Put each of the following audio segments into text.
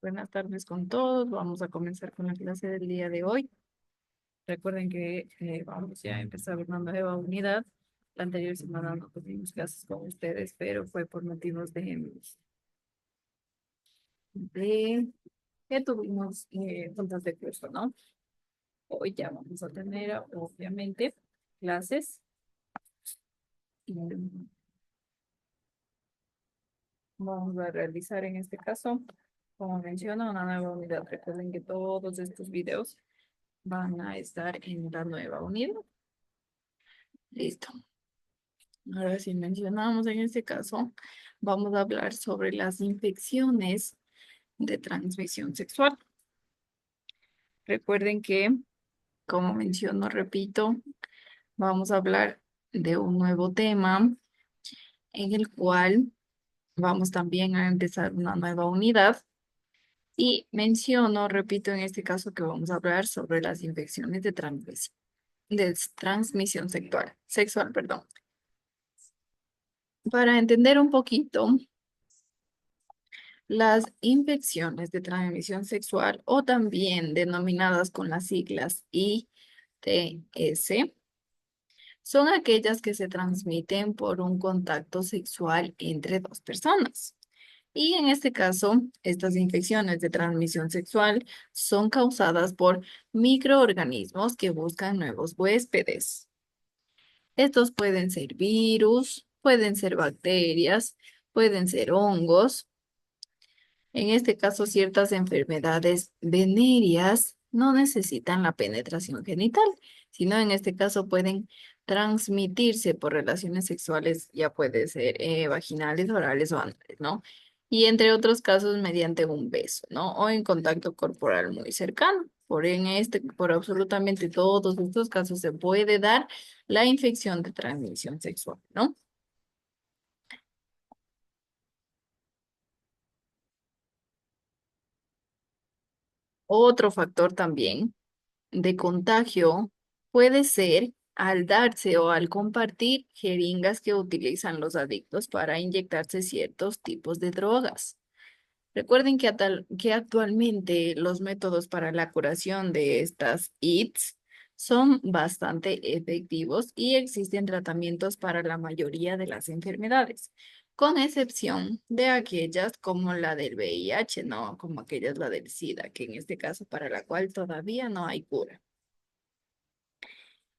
Buenas tardes con todos. Vamos a comenzar con la clase del día de hoy. Recuerden que vamos ya a empezar una nueva unidad. La anterior semana no tuvimos clases con ustedes, pero fue por motivos de que tuvimos juntas de curso, ¿no? Hoy ya vamos a tener, obviamente, clases. Y vamos a realizar en este caso, como menciono, una nueva unidad. Recuerden que todos estos videos van a estar en la nueva unidad. Listo. Ahora sí mencionamos en este caso, vamos a hablar sobre las infecciones de transmisión sexual. Recuerden que, como menciono, repito, vamos a hablar de un nuevo tema en el cual vamos también a empezar una nueva unidad. Y menciono, repito, en este caso que vamos a hablar sobre las infecciones de transmisión sexual, perdón. Para entender un poquito, las infecciones de transmisión sexual o también denominadas con las siglas ITS son aquellas que se transmiten por un contacto sexual entre dos personas. Y en este caso, estas infecciones de transmisión sexual son causadas por microorganismos que buscan nuevos huéspedes. Estos pueden ser virus, pueden ser bacterias, pueden ser hongos. En este caso, ciertas enfermedades venéreas no necesitan la penetración genital, sino en este caso pueden transmitirse por relaciones sexuales, ya puede ser vaginales, orales o anales, ¿no? Y entre otros casos mediante un beso, ¿no? O en contacto corporal muy cercano. Por absolutamente todos estos casos se puede dar la infección de transmisión sexual, ¿no? Otro factor también de contagio puede ser al darse o al compartir jeringas que utilizan los adictos para inyectarse ciertos tipos de drogas. Recuerden que actualmente los métodos para la curación de estas ITS son bastante efectivos y existen tratamientos para la mayoría de las enfermedades, con excepción de aquellas como la del VIH, ¿no? Como aquellas la del SIDA, que en este caso para la cual todavía no hay cura.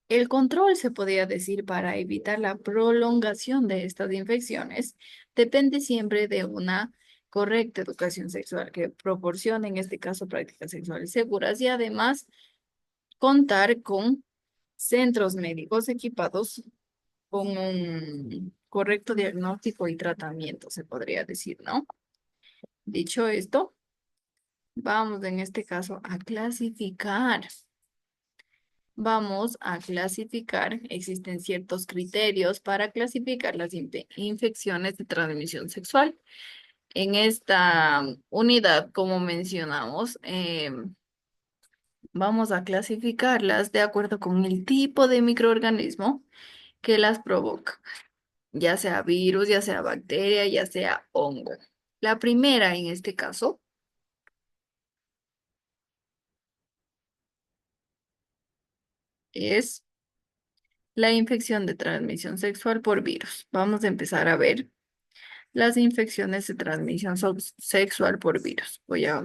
El control, se podría decir, para evitar la prolongación de estas infecciones depende siempre de una correcta educación sexual que proporcione, en este caso, prácticas sexuales seguras y además contar con centros médicos equipados con un correcto diagnóstico y tratamiento, se podría decir, ¿no? Dicho esto, vamos en este caso a clasificar. Vamos a clasificar, existen ciertos criterios para clasificar las infecciones de transmisión sexual. En esta unidad, como mencionamos, vamos a clasificarlas de acuerdo con el tipo de microorganismo que las provoca, ya sea virus, ya sea bacteria, ya sea hongo. La primera en este caso es la infección de transmisión sexual por virus. Vamos a empezar a ver las infecciones de transmisión sexual por virus. Voy a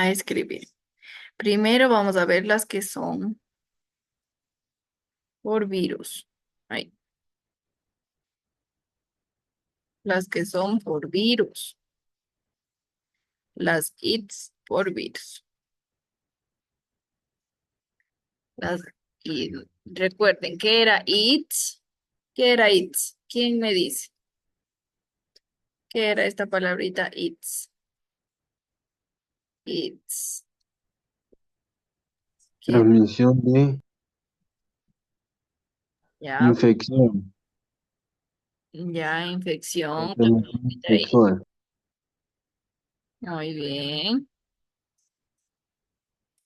escribir. Primero vamos a ver las que son por virus. Ahí. Las que son por virus. Las ITS por virus. Las y recuerden, ¿qué era ITS? ¿Qué era ITS? ¿Quién me dice? ¿Qué era esta palabrita ITS? ITS. ¿Quién? Transmisión de Ya, infección, ya, de infección. transmisión Ahí. sexual. Muy bien.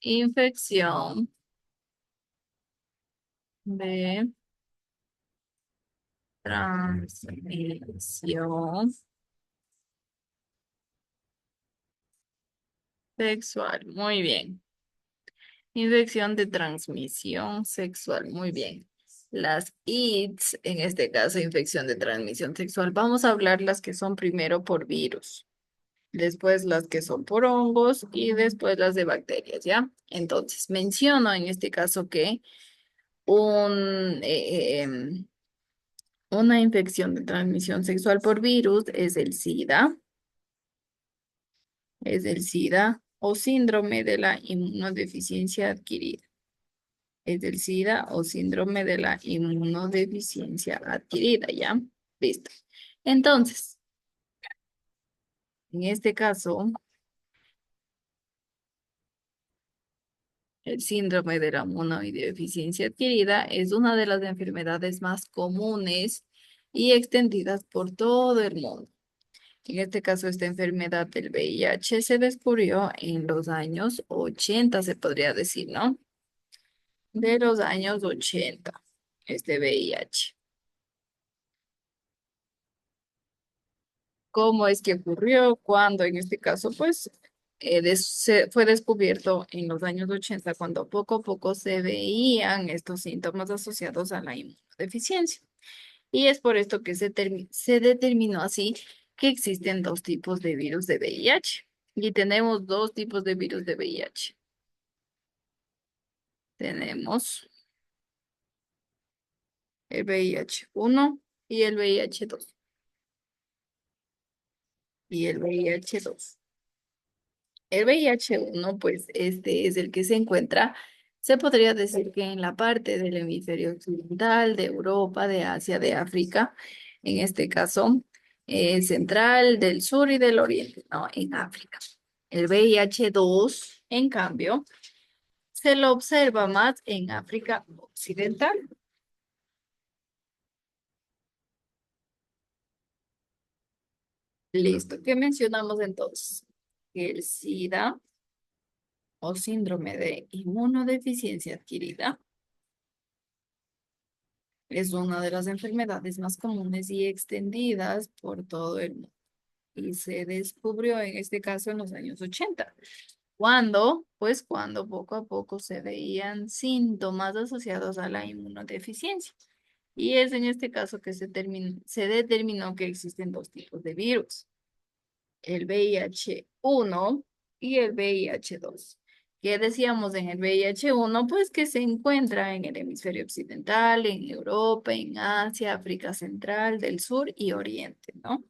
Infección de transmisión Sexual, muy bien. Infección de transmisión sexual, muy bien. Las ITS, en este caso, infección de transmisión sexual. Vamos a hablar las que son primero por virus, después las que son por hongos y después las de bacterias, ¿ya? Entonces, menciono en este caso que un, una infección de transmisión sexual por virus es el SIDA o síndrome de la inmunodeficiencia adquirida. Es el SIDA o síndrome de la inmunodeficiencia adquirida, ¿ya? Listo. Entonces, en este caso, el síndrome de la inmunodeficiencia adquirida es una de las enfermedades más comunes y extendidas por todo el mundo. En este caso, esta enfermedad del VIH se descubrió en los años 80, se podría decir, ¿no? De los años 80, este VIH. ¿Cómo es que ocurrió? ¿Cuándo? En este caso, pues, fue descubierto en los años 80, cuando poco a poco se veían estos síntomas asociados a la inmunodeficiencia. Y es por esto que se determinó así que existen dos tipos de virus de VIH. Y tenemos dos tipos de virus de VIH. Tenemos el VIH-1 y el VIH-2. Y el VIH-2. El VIH-1, pues este es el que se encuentra, se podría decir que en la parte del hemisferio occidental, de Europa, de Asia, de África, en este caso, central, del sur y del oriente, ¿no? En África. El VIH-2, en cambio, se lo observa más en África occidental. Listo. ¿Qué mencionamos entonces? El SIDA o síndrome de inmunodeficiencia adquirida es una de las enfermedades más comunes y extendidas por todo el mundo. Y se descubrió en este caso en los años 80. ¿Cuándo? Pues cuando poco a poco se veían síntomas asociados a la inmunodeficiencia. Y es en este caso que se determinó que existen dos tipos de virus, el VIH-1 y el VIH-2. ¿Qué decíamos en el VIH-1? Pues que se encuentra en el hemisferio occidental, en Europa, en Asia, África Central, del Sur y Oriente, ¿no?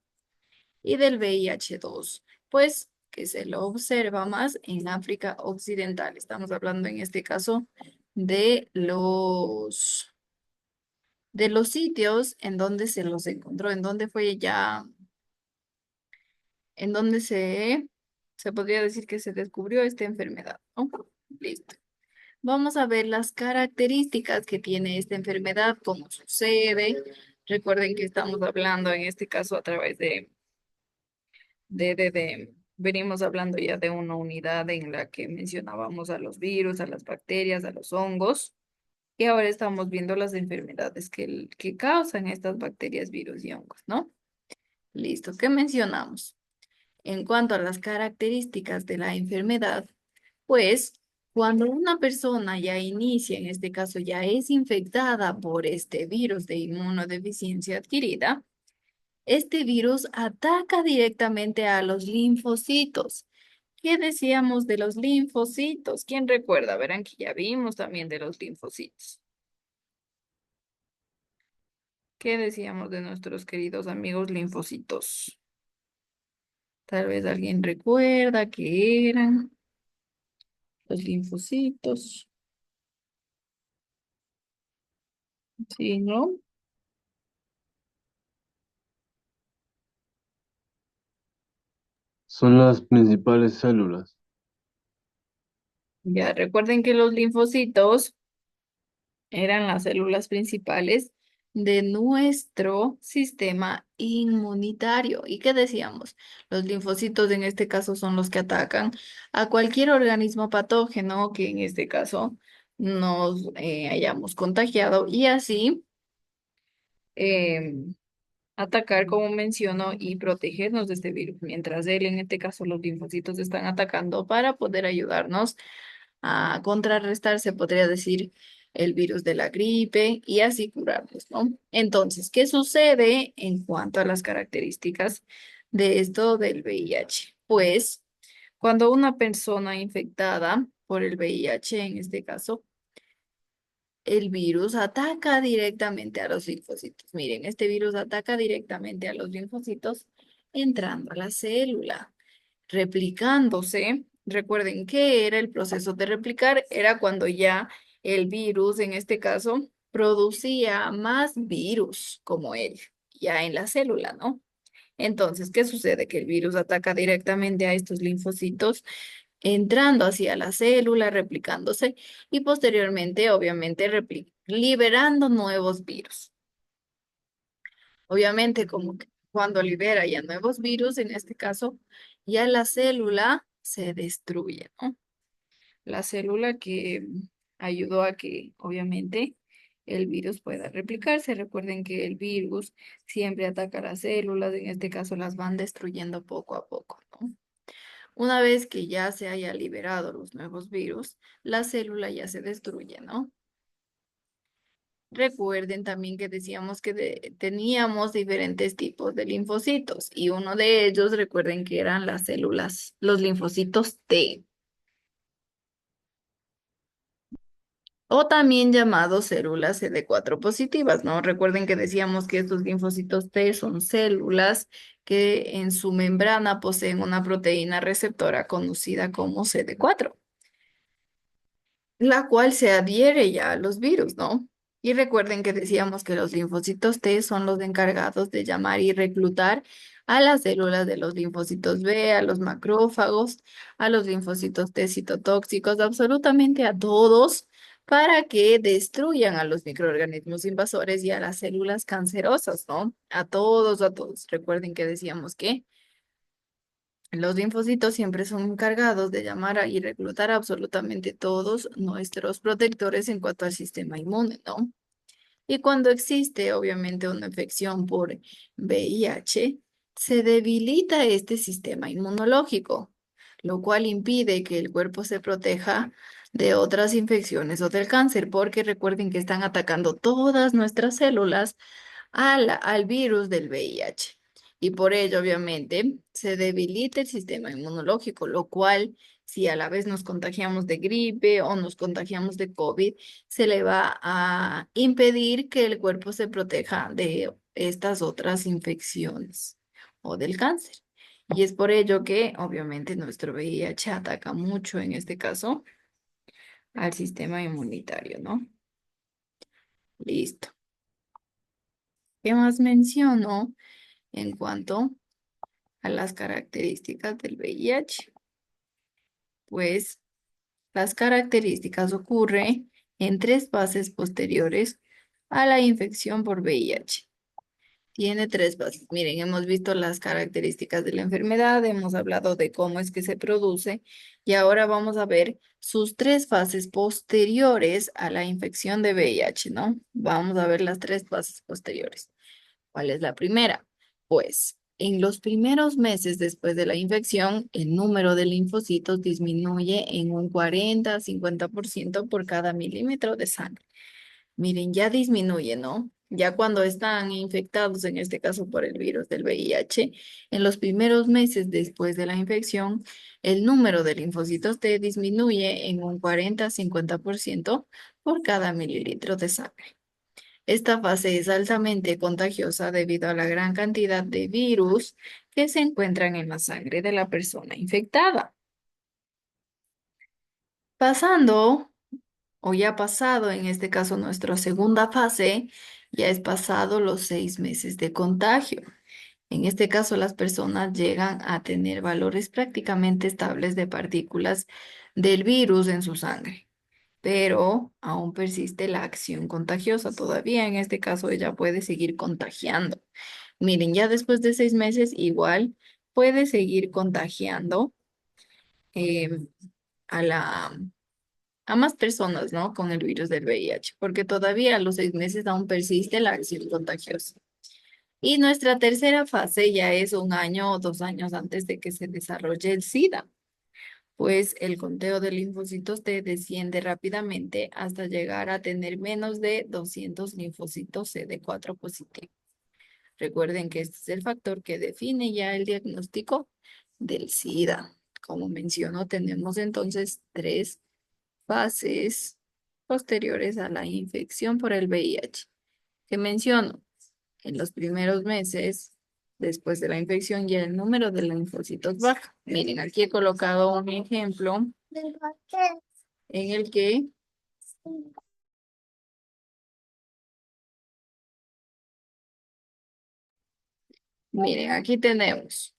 Y del VIH-2, pues que se lo observa más en África Occidental. Estamos hablando en este caso de los sitios en donde se los encontró, en donde fue ya en donde se podría decir que se descubrió esta enfermedad, ¿no? Listo. Vamos a ver las características que tiene esta enfermedad, cómo sucede. Recuerden que estamos hablando en este caso a través venimos hablando ya de una unidad en la que mencionábamos a los virus, a las bacterias, a los hongos, y ahora estamos viendo las enfermedades que causan estas bacterias, virus y hongos, ¿no? Listo, ¿qué mencionamos? En cuanto a las características de la enfermedad, pues cuando una persona ya inicia, en este caso ya es infectada por este virus de inmunodeficiencia adquirida, este virus ataca directamente a los linfocitos. ¿Qué decíamos de los linfocitos? ¿Quién recuerda? Verán que ya vimos también de los linfocitos. ¿Qué decíamos de nuestros queridos amigos linfocitos? Tal vez alguien recuerda qué eran los linfocitos. Sí, ¿no? Son las principales células. Ya recuerden que los linfocitos eran las células principales de nuestro sistema inmunitario. ¿Y qué decíamos? Los linfocitos en este caso son los que atacan a cualquier organismo patógeno que en este caso nos hayamos contagiado y así atacar, como menciono, y protegernos de este virus, mientras él, en este caso, los linfocitos están atacando para poder ayudarnos a contrarrestar, se podría decir, el virus de la gripe y así curarnos, ¿no? Entonces, ¿qué sucede en cuanto a las características de esto del VIH? Pues, cuando una persona infectada por el VIH, en este caso, el virus ataca directamente a los linfocitos. Miren, este virus ataca directamente a los linfocitos entrando a la célula, replicándose. Recuerden que era el proceso de replicar, era cuando ya el virus, en este caso, producía más virus como él, ya en la célula, ¿no? Entonces, ¿qué sucede? Que el virus ataca directamente a estos linfocitos entrando hacia la célula, replicándose y posteriormente, obviamente, liberando nuevos virus. Obviamente, como que cuando libera ya nuevos virus, en este caso, ya la célula se destruye, ¿no? La célula que ayudó a que, obviamente, el virus pueda replicarse. Recuerden que el virus siempre ataca a las células, en este caso las van destruyendo poco a poco, ¿no? Una vez que ya se haya liberado los nuevos virus, la célula ya se destruye, ¿no? Recuerden también que decíamos que teníamos diferentes tipos de linfocitos y uno de ellos, recuerden que eran las células, los linfocitos T, o también llamados células CD4 positivas, ¿no? Recuerden que decíamos que estos linfocitos T son células que en su membrana poseen una proteína receptora conocida como CD4, la cual se adhiere ya a los virus, ¿no? Y recuerden que decíamos que los linfocitos T son los encargados de llamar y reclutar a las células de los linfocitos B, a los macrófagos, a los linfocitos T citotóxicos, absolutamente a todos, para que destruyan a los microorganismos invasores y a las células cancerosas, ¿no? A todos, a todos. Recuerden que decíamos que los linfocitos siempre son encargados de llamar y reclutar a absolutamente todos nuestros protectores en cuanto al sistema inmune, ¿no? Y cuando existe, obviamente, una infección por VIH, se debilita este sistema inmunológico, lo cual impide que el cuerpo se proteja de otras infecciones o del cáncer, porque recuerden que están atacando todas nuestras células al virus del VIH. Y por ello, obviamente, se debilita el sistema inmunológico, lo cual, si a la vez nos contagiamos de gripe o nos contagiamos de COVID, se le va a impedir que el cuerpo se proteja de estas otras infecciones o del cáncer. Y es por ello que, obviamente, nuestro VIH ataca mucho, en este caso, al sistema inmunitario, ¿no? Listo. ¿Qué más menciono en cuanto a las características del VIH? Pues las características ocurren en tres fases posteriores a la infección por VIH. Tiene tres fases. Miren, hemos visto las características de la enfermedad, hemos hablado de cómo es que se produce y ahora vamos a ver sus tres fases posteriores a la infección de VIH, ¿no? Vamos a ver las tres fases posteriores. ¿Cuál es la primera? Pues en los primeros meses después de la infección, el número de linfocitos disminuye en un 40 a 50% por cada milímetro de sangre. Miren, ya disminuye, ¿no? Ya cuando están infectados, en este caso por el virus del VIH, en los primeros meses después de la infección, el número de linfocitos T disminuye en un 40 a 50% por cada mililitro de sangre. Esta fase es altamente contagiosa debido a la gran cantidad de virus que se encuentran en la sangre de la persona infectada. Pasando, o ya pasado, en este caso nuestra segunda fase, ya es pasado los 6 meses de contagio. En este caso, las personas llegan a tener valores prácticamente estables de partículas del virus en su sangre, pero aún persiste la acción contagiosa. Todavía en este caso ella puede seguir contagiando. Miren, ya después de 6 meses igual puede seguir contagiando eh, a a más personas, ¿no? Con el virus del VIH, porque todavía a los 6 meses aún persiste la acción contagiosa. Y nuestra tercera fase ya es 1 año o 2 años antes de que se desarrolle el SIDA, pues el conteo de linfocitos T desciende rápidamente hasta llegar a tener menos de 200 linfocitos CD4 positivos. Recuerden que este es el factor que define ya el diagnóstico del SIDA. Como menciono, tenemos entonces 3 fases posteriores a la infección por el VIH. Que menciono, en los primeros meses, después de la infección, ya el número de linfocitos baja. Miren, aquí he colocado un ejemplo en el que, miren, aquí tenemos,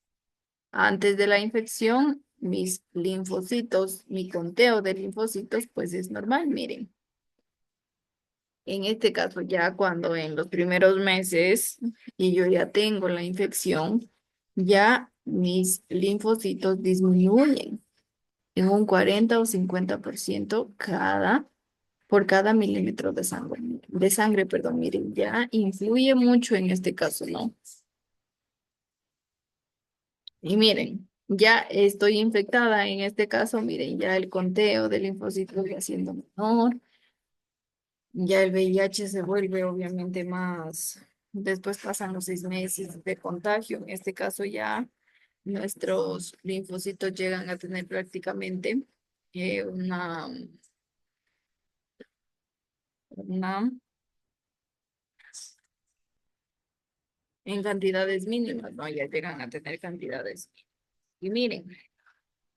antes de la infección, mis linfocitos, mi conteo de linfocitos, pues es normal, miren. En este caso, ya cuando en los primeros meses y yo ya tengo la infección, ya mis linfocitos disminuyen en un 40 o 50% por cada milímetro de sangre, perdón, miren, ya influye mucho en este caso, ¿no? Y miren, ya estoy infectada en este caso, miren, ya el conteo de linfocitos va siendo menor, ya el VIH se vuelve obviamente más, después pasan los 6 meses de contagio, en este caso ya nuestros linfocitos llegan a tener prácticamente una en cantidades mínimas, ¿no? Ya llegan a tener cantidades. Y miren,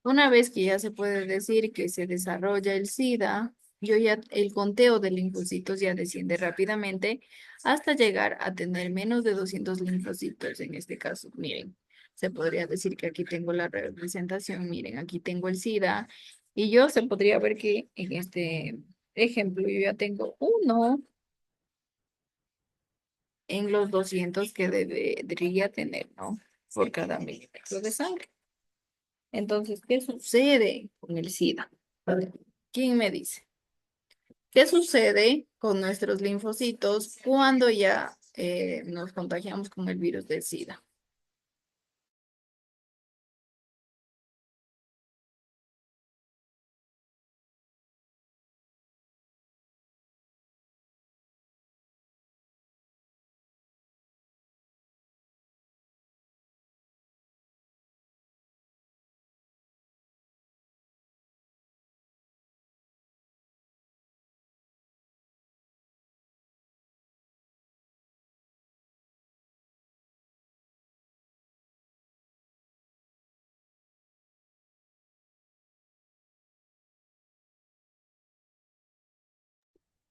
una vez que ya se puede decir que se desarrolla el SIDA, el conteo de linfocitos ya desciende rápidamente hasta llegar a tener menos de 200 linfocitos en este caso. Miren, se podría decir que aquí tengo la representación, miren, aquí tengo el SIDA y yo se podría ver que en este ejemplo yo ya tengo uno en los 200 que debería tener, ¿no? Por cada milímetro de sangre. Entonces, ¿qué sucede con el SIDA? ¿Quién me dice? ¿Qué sucede con nuestros linfocitos cuando ya nos contagiamos con el virus del SIDA?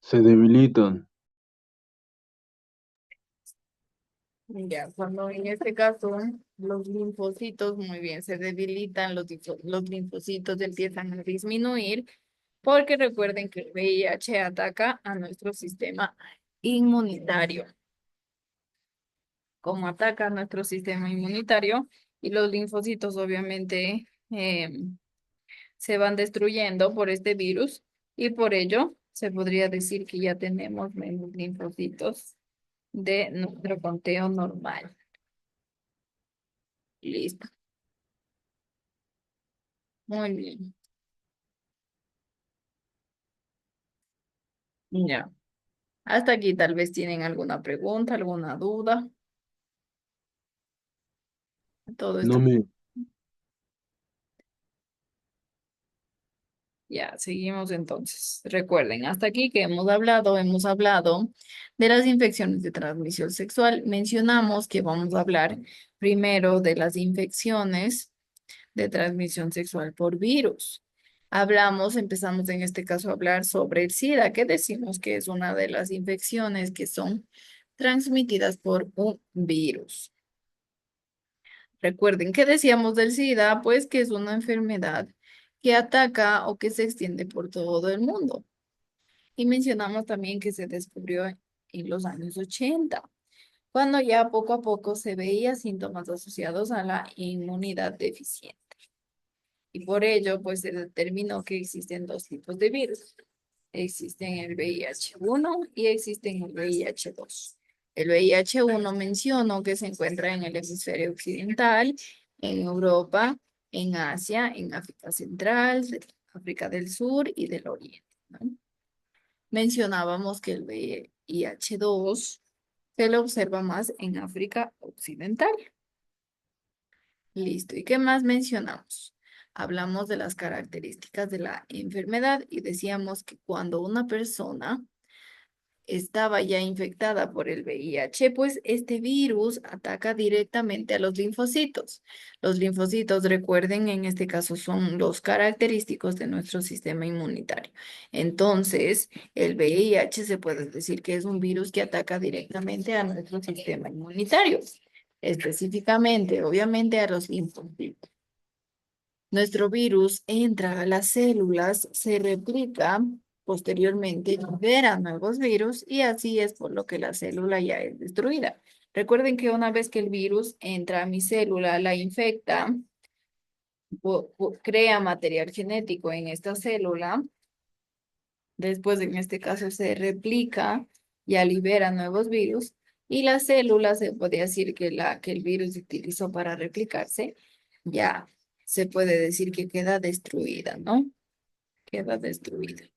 Se debilitan. Ya, cuando en este caso los linfocitos muy bien se debilitan, los linfocitos empiezan a disminuir, porque recuerden que el VIH ataca a nuestro sistema inmunitario. Como ataca a nuestro sistema inmunitario y los linfocitos obviamente se van destruyendo por este virus y por ello se podría decir que ya tenemos menos linfocitos de nuestro conteo normal. Listo. Muy bien. Ya. Hasta aquí tal vez tienen alguna pregunta, alguna duda. Todo No esto. me... Ya, seguimos entonces. Recuerden, hasta aquí que hemos hablado de las infecciones de transmisión sexual. Mencionamos que vamos a hablar primero de las infecciones de transmisión sexual por virus. Empezamos en este caso a hablar sobre el SIDA, que decimos que es una de las infecciones que son transmitidas por un virus. Recuerden que decíamos del SIDA, pues que es una enfermedad que ataca o que se extiende por todo el mundo. Y mencionamos también que se descubrió en los años 80, cuando ya poco a poco se veía síntomas asociados a la inmunidad deficiente. Y por ello, pues se determinó que existen 2 tipos de virus. Existen el VIH-1 y existen el VIH-2. El VIH-1 menciono que se encuentra en el hemisferio occidental, en Europa, en Asia, en África Central, África del Sur y del Oriente, ¿no? Mencionábamos que el VIH-2 se lo observa más en África Occidental. Listo. ¿Y qué más mencionamos? Hablamos de las características de la enfermedad y decíamos que cuando una persona estaba ya infectada por el VIH, pues este virus ataca directamente a los linfocitos. Los linfocitos, recuerden, en este caso son los característicos de nuestro sistema inmunitario. Entonces, el VIH se puede decir que es un virus que ataca directamente a nuestro sistema inmunitario, específicamente, obviamente, a los linfocitos. Nuestro virus entra a las células, se replica, posteriormente libera nuevos virus y así es por lo que la célula ya es destruida. Recuerden que una vez que el virus entra a mi célula, la infecta, crea material genético en esta célula, después en este caso se replica, ya libera nuevos virus y la célula se puede decir que el virus utilizó para replicarse, ya se puede decir que queda destruida, ¿no? Queda destruida.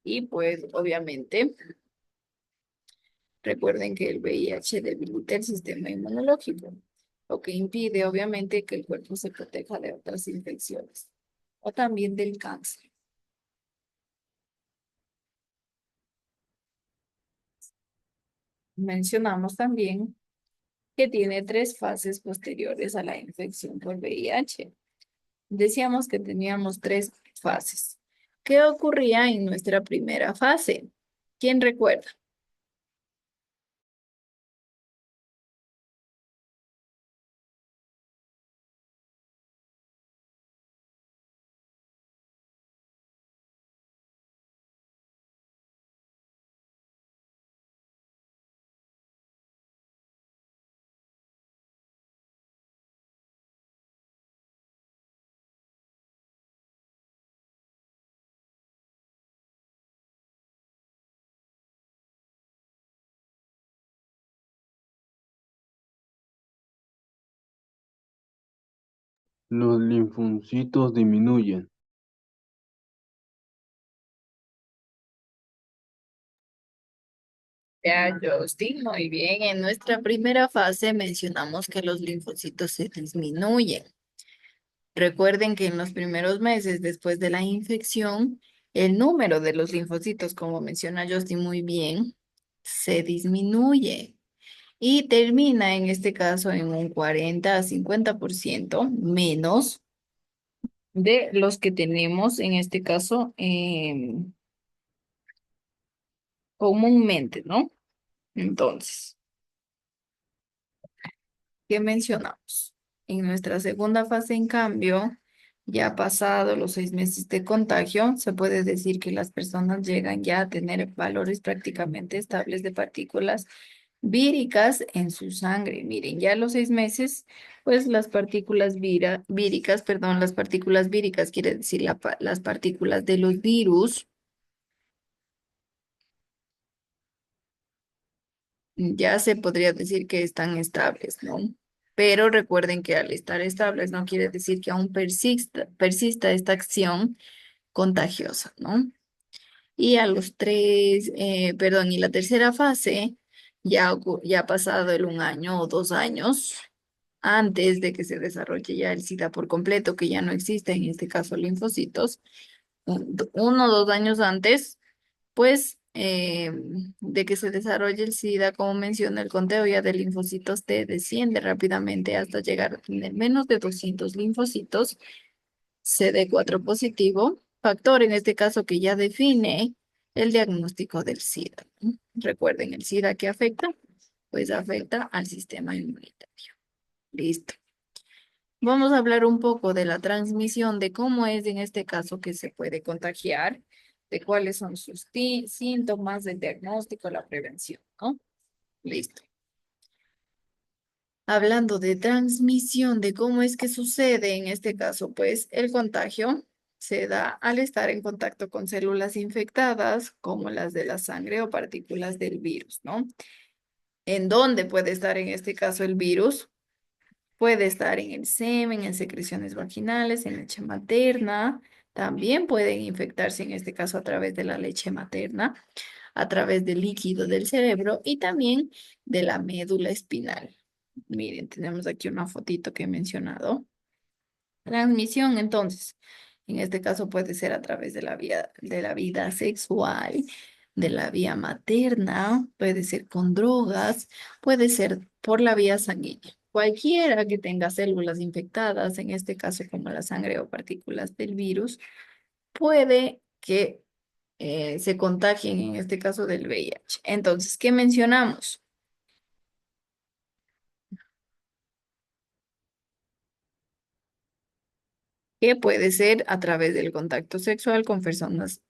Y pues obviamente recuerden que el VIH debilita el sistema inmunológico, lo que impide obviamente que el cuerpo se proteja de otras infecciones o también del cáncer. Mencionamos también que tiene tres fases posteriores a la infección por VIH. Decíamos que teníamos tres fases. ¿Qué ocurría en nuestra primera fase? ¿Quién recuerda? Los linfocitos disminuyen. Ya, Justin, muy bien. En nuestra primera fase mencionamos que los linfocitos se disminuyen. Recuerden que en los primeros meses después de la infección, el número de los linfocitos, como menciona Justin muy bien, se disminuye y termina en este caso en un 40 a 50% menos de los que tenemos en este caso comúnmente, ¿no? Entonces, ¿qué mencionamos? En nuestra segunda fase, en cambio, ya pasado los 6 meses de contagio, se puede decir que las personas llegan ya a tener valores prácticamente estables de partículas víricas en su sangre. Miren, ya a los 6 meses, pues las partículas víricas, perdón, las partículas víricas quiere decir las partículas de los virus, ya se podría decir que están estables, ¿no? Pero recuerden que al estar estables no quiere decir que aún persista esta acción contagiosa, ¿no? Y a los perdón, y la tercera fase, ya ha pasado el 1 año o 2 años antes de que se desarrolle ya el SIDA por completo, que ya no existe, en este caso linfocitos, 1 o 2 años antes pues de que se desarrolle el SIDA, como menciona el conteo ya de linfocitos T desciende rápidamente hasta llegar a tener menos de 200 linfocitos, CD4 positivo, factor en este caso que ya define el diagnóstico del SIDA, ¿no? Recuerden, el SIDA que afecta, pues afecta al sistema inmunitario. Listo. Vamos a hablar un poco de la transmisión, de cómo es en este caso que se puede contagiar, de cuáles son sus síntomas, del diagnóstico, la prevención, ¿no? Listo. Hablando de transmisión, de cómo es que sucede en este caso, pues el contagio se da al estar en contacto con células infectadas, como las de la sangre o partículas del virus, ¿no? ¿En dónde puede estar en este caso el virus? Puede estar en el semen, en secreciones vaginales, en leche materna. También pueden infectarse en este caso a través de la leche materna, a través del líquido del cerebro y también de la médula espinal. Miren, tenemos aquí una fotito que he mencionado. Transmisión, entonces, en este caso puede ser a través de la vida sexual, de la vía materna, puede ser con drogas, puede ser por la vía sanguínea. Cualquiera que tenga células infectadas, en este caso como la sangre o partículas del virus, puede que se contagien, en este caso del VIH. Entonces, ¿qué mencionamos? Que puede ser a través del contacto sexual con personas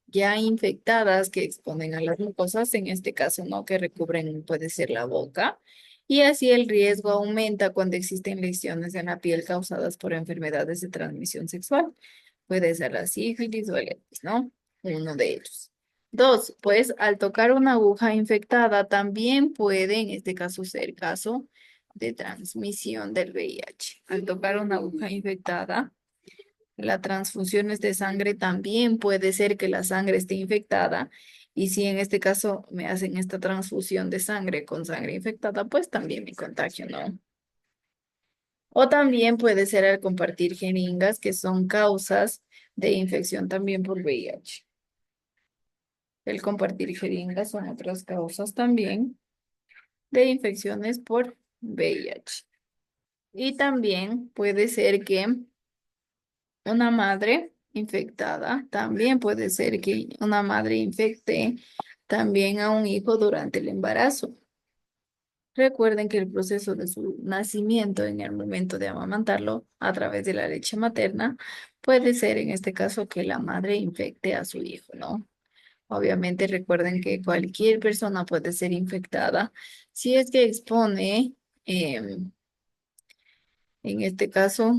ya infectadas que exponen a las mucosas, en este caso, ¿no? Que recubren, puede ser la boca, y así el riesgo aumenta cuando existen lesiones en la piel causadas por enfermedades de transmisión sexual. Puede ser la sífilis o el herpes, ¿no? Uno de ellos. Dos, pues al tocar una aguja infectada también puede, en este caso, ser caso de transmisión del VIH. Al tocar una aguja infectada, las transfusiones de sangre también puede ser que la sangre esté infectada y si en este caso me hacen esta transfusión de sangre con sangre infectada, pues también me contagio, ¿no? O también puede ser al compartir jeringas que son causas de infección también por VIH. El compartir jeringas son otras causas también de infecciones por VIH. Y también puede ser que una madre infectada, también puede ser que una madre infecte también a un hijo durante el embarazo. Recuerden que el proceso de su nacimiento en el momento de amamantarlo a través de la leche materna puede ser en este caso que la madre infecte a su hijo, ¿no? Obviamente recuerden que cualquier persona puede ser infectada si es que expone, en este caso,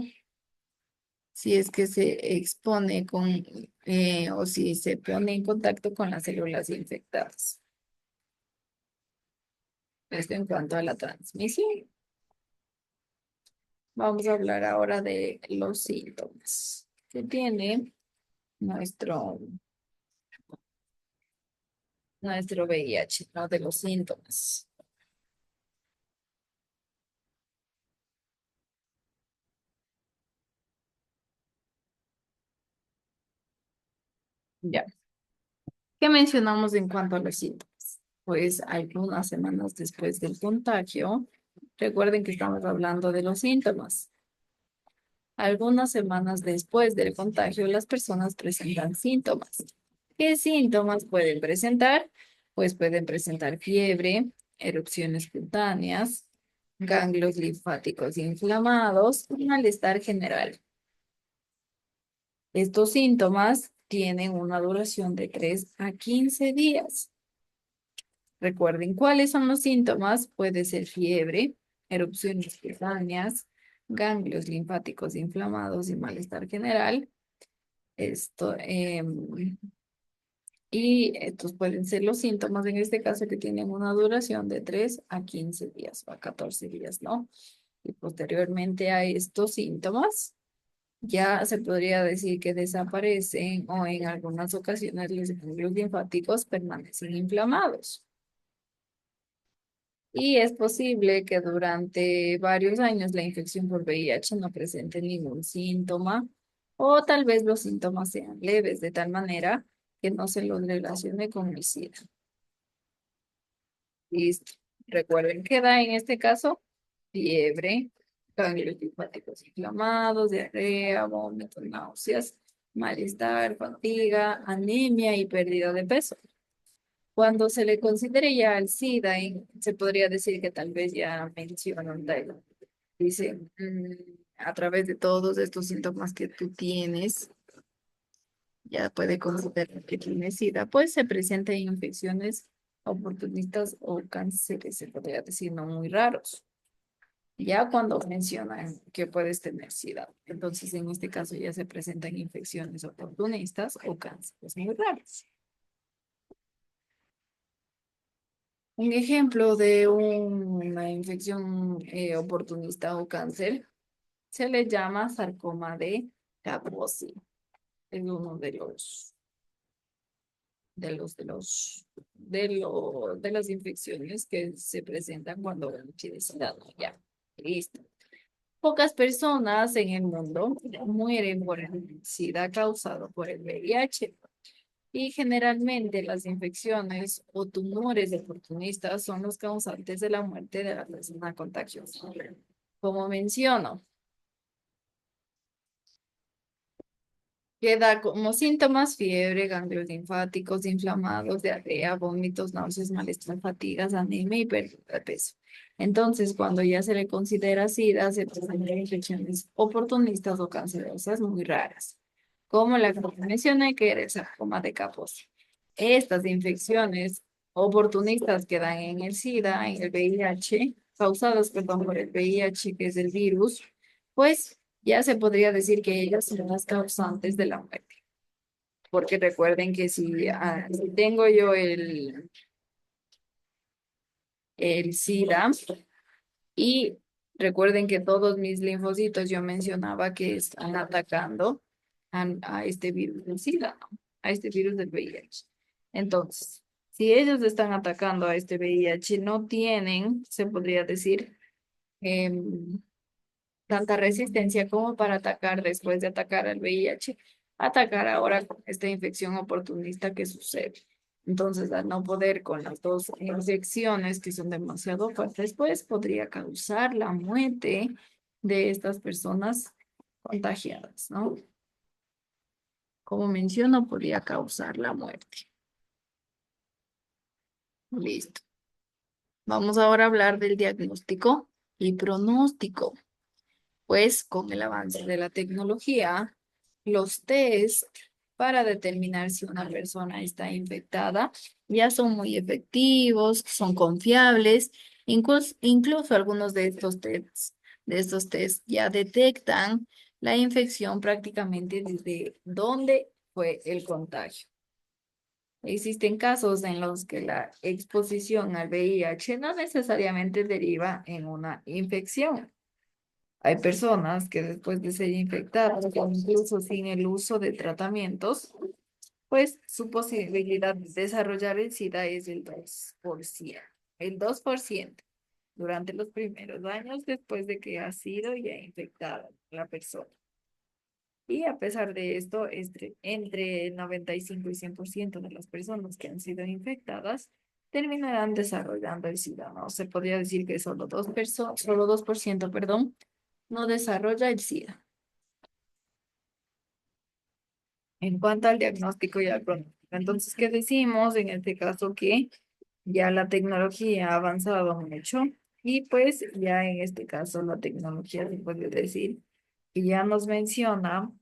si es que se expone con o si se pone en contacto con las células infectadas. Esto en cuanto a la transmisión. Vamos a hablar ahora de los síntomas que tiene nuestro, nuestro VIH, ¿no? De los síntomas. Ya. ¿Qué mencionamos en cuanto a los síntomas? Pues algunas semanas después del contagio, recuerden que estamos hablando de los síntomas. Algunas semanas después del contagio, las personas presentan síntomas. ¿Qué síntomas pueden presentar? Pues pueden presentar fiebre, erupciones cutáneas, ganglios linfáticos inflamados y malestar general. Estos síntomas tienen una duración de 3 a 15 días. Recuerden cuáles son los síntomas. Puede ser fiebre, erupciones cutáneas, ganglios linfáticos inflamados y malestar general. Esto, y estos pueden ser los síntomas, en este caso, que tienen una duración de 3 a 15 días o a 14 días, ¿no? Y posteriormente a estos síntomas, ya se podría decir que desaparecen o en algunas ocasiones los ganglios linfáticos permanecen inflamados. Y es posible que durante varios años la infección por VIH no presente ningún síntoma o tal vez los síntomas sean leves de tal manera que no se los relacione con el SIDA. Listo. Recuerden que da en este caso fiebre, ganglios linfáticos inflamados, diarrea, vómitos, náuseas, malestar, fatiga, anemia y pérdida de peso. Cuando se le considere ya al SIDA, se podría decir que tal vez ya mencionan, dice, a través de todos estos síntomas que tú tienes, ya puede considerar que tiene SIDA, pues se presentan infecciones oportunistas o cánceres, se podría decir, no muy raros. Ya cuando mencionan que puedes tener SIDA, entonces en este caso ya se presentan infecciones oportunistas o cánceres muy raros. Un ejemplo de una infección oportunista o cáncer se le llama sarcoma de Kaposi. Es uno de las infecciones que se presentan cuando uno tiene SIDA, ¿no? Ya, listo. Pocas personas en el mundo mueren por el SIDA causado por el VIH. Y generalmente las infecciones o tumores oportunistas son los causantes de la muerte de la persona contagiosa. Como menciono, queda como síntomas fiebre, ganglios linfáticos inflamados, diarrea, vómitos, náuseas, malestar, fatigas, anemia y pérdida de peso. Entonces, cuando ya se le considera SIDA, se presentan infecciones oportunistas o cancerosas muy raras, como la que mencioné, que era el sarcoma de Kaposi. Estas infecciones oportunistas que dan en el SIDA, en el VIH, causadas, perdón, por el VIH, que es el virus, pues ya se podría decir que ellas son las causantes de la muerte. Porque recuerden que si tengo yo el SIDA y recuerden que todos mis linfocitos yo mencionaba que están atacando a este virus del SIDA, ¿no? A este virus del VIH. Entonces, si ellos están atacando a este VIH, no tienen, se podría decir, em, tanta resistencia como para atacar después de atacar al VIH, atacar ahora con esta infección oportunista que sucede. Entonces, al no poder con las dos infecciones que son demasiado fuertes, pues podría causar la muerte de estas personas contagiadas, ¿no? Como menciono, podría causar la muerte. Listo. Vamos ahora a hablar del diagnóstico y pronóstico. Pues con el avance de la tecnología, los test para determinar si una persona está infectada ya son muy efectivos, son confiables, incluso algunos de estos tests ya detectan la infección prácticamente desde dónde fue el contagio. Existen casos en los que la exposición al VIH no necesariamente deriva en una infección. Hay personas que después de ser infectadas, o incluso sin el uso de tratamientos, pues su posibilidad de desarrollar el SIDA es el 2%. El 2% durante los primeros años después de que ha sido ya infectada la persona. Y a pesar de esto, entre 95 y 100% de las personas que han sido infectadas terminarán desarrollando el SIDA, ¿no? Se podría decir que solo 2%, perdón, no desarrolla el SIDA. En cuanto al diagnóstico y al pronóstico. Entonces, ¿qué decimos en este caso? Que ya la tecnología ha avanzado mucho y pues ya en este caso la tecnología se puede decir que ya nos menciona,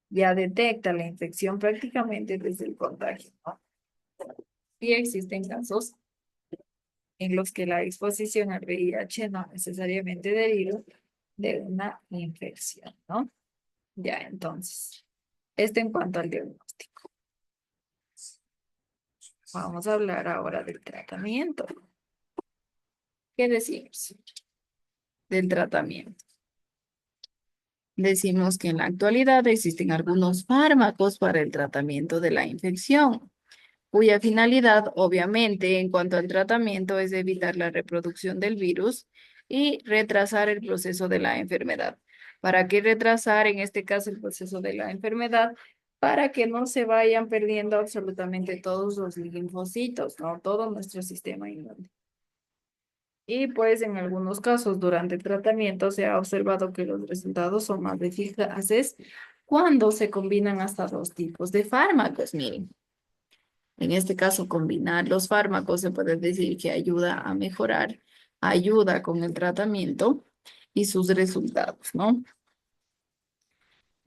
ya detecta la infección prácticamente desde el contagio, ¿no? Y existen casos en los que la exposición al VIH no necesariamente deriva de una infección, ¿no? Ya, entonces, esto en cuanto al diagnóstico. Vamos a hablar ahora del tratamiento. ¿Qué decimos del tratamiento? Decimos que en la actualidad existen algunos fármacos para el tratamiento de la infección, cuya finalidad, obviamente, en cuanto al tratamiento, es evitar la reproducción del virus y retrasar el proceso de la enfermedad. ¿Para qué retrasar, en este caso, el proceso de la enfermedad? Para que no se vayan perdiendo absolutamente todos los linfocitos, ¿no? Todo nuestro sistema inmune. Y pues en algunos casos durante el tratamiento se ha observado que los resultados son más eficaces cuando se combinan hasta dos tipos de fármacos. Miren, en este caso combinar los fármacos se puede decir que ayuda a mejorar, ayuda con el tratamiento y sus resultados, ¿no?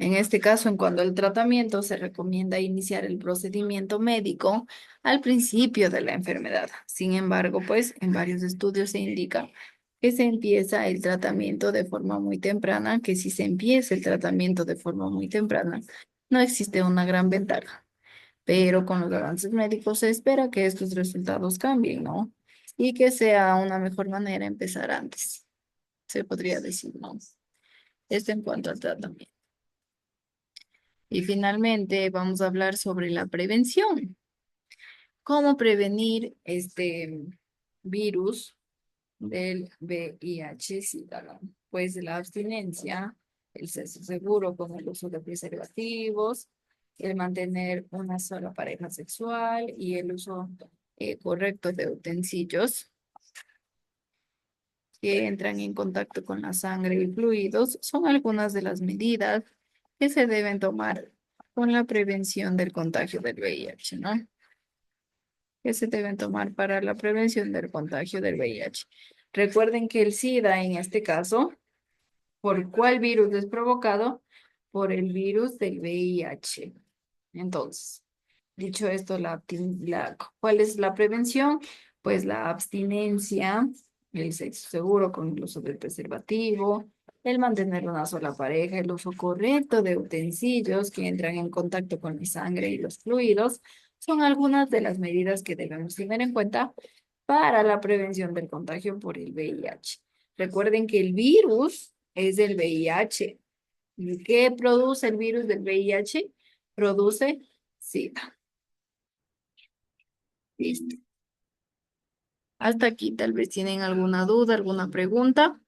En este caso, en cuanto al tratamiento, se recomienda iniciar el procedimiento médico al principio de la enfermedad. Sin embargo, pues en varios estudios se indica que se empieza el tratamiento de forma muy temprana, que si se empieza el tratamiento de forma muy temprana, no existe una gran ventaja. Pero con los avances médicos se espera que estos resultados cambien, ¿no? y que sea una mejor manera empezar antes, se podría decir, ¿no? Esto en cuanto al tratamiento. Y finalmente vamos a hablar sobre la prevención. ¿Cómo prevenir este virus del VIH-Sida? Pues la abstinencia, el sexo seguro con el uso de preservativos, el mantener una sola pareja sexual y el uso correcto de utensilios que entran en contacto con la sangre y fluidos son algunas de las medidas que se deben tomar con la prevención del contagio del VIH, ¿no? Que se deben tomar para la prevención del contagio del VIH. Recuerden que el SIDA, en este caso, ¿por cuál virus es provocado? Por el virus del VIH. Entonces, dicho esto, ¿cuál es la prevención? Pues la abstinencia, el sexo seguro con el uso del preservativo, el mantener una sola pareja, el uso correcto de utensilios que entran en contacto con la sangre y los fluidos, son algunas de las medidas que debemos tener en cuenta para la prevención del contagio por el VIH. Recuerden que el virus es el VIH. ¿Y qué produce el virus del VIH? Produce SIDA. Listo. Hasta aquí tal vez tienen alguna duda, alguna pregunta.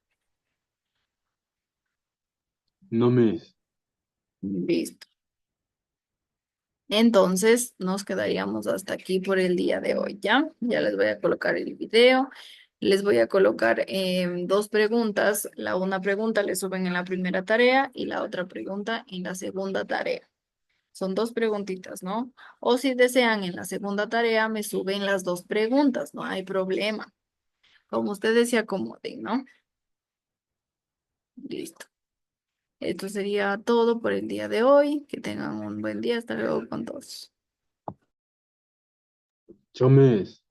No me es. Listo. Entonces nos quedaríamos hasta aquí por el día de hoy, ¿ya? Ya les voy a colocar el video. Les voy a colocar dos preguntas. La una pregunta le suben en la primera tarea y la otra pregunta en la segunda tarea. Son dos preguntitas, ¿no? O si desean en la segunda tarea me suben las dos preguntas, no hay problema. Como ustedes se acomoden, ¿no? Listo. Esto sería todo por el día de hoy. Que tengan un buen día. Hasta luego con todos. Yo me es.